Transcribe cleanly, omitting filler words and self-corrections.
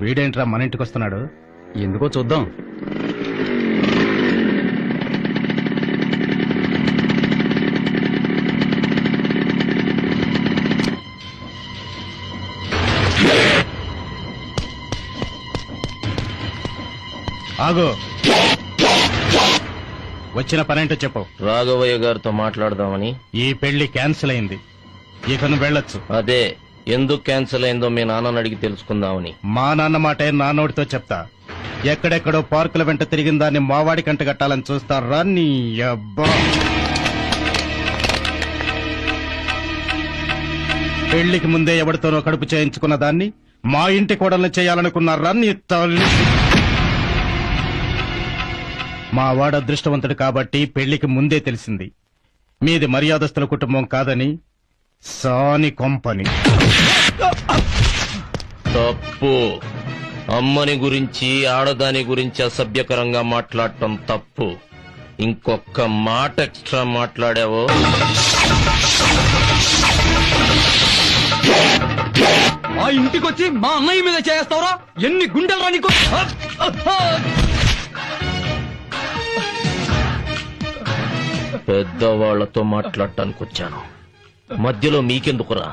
వీడేంట్రా మన ఇంటికి వస్తున్నాడు? ఎందుకో చూద్దాం. ఆగు, వచ్చిన పనేంటో చెప్పు. రాఘవయ్య గారితో మాట్లాడదామని. ఈ పెళ్లి క్యాన్సిల్ అయింది, ఇక నువ్వు వెళ్ళొచ్చు. అదే ఎందుకు క్యాన్సిల్ అయిందో మీ నాన్నని అడిగి తెలుసుకుందామని. మా నాన్న మాటే నా నోటితో చెప్తా. ఎక్కడెక్కడో పార్కుల వెంట తిరిగిన దాన్ని మావాడి కంట కట్టాలని చూస్తారా నీ అబ్బా. పెళ్లికి ముందే ఎవరితోనో కడుపు చేయించుకున్న దాన్ని మా ఇంటి కోడల్ని చేయాలనుకున్నారా నీ తల్లి. మా వాడు అదృష్టవంతుడు కాబట్టి పెళ్లికి ముందే తెలిసింది మీది మర్యాదస్తుల కుటుంబం కాదని. సాని కొంపని. తప్పు. అమ్మని గురించి ఆడదాని గురించి అసభ్యకరంగా మాట్లాడటం తప్పు. ఇంకొక మాట ఎక్స్ట్రా మాట్లాడావో ఆ ఇంటికొచ్చి మా అన్నయ్య మీద చేస్తావరా? ఎన్ని గుండెలు రా నీకు? పెద్దవాళ్లతో మాట్లాడటానికి వచ్చాను, మధ్యలో మీకెందుకురా?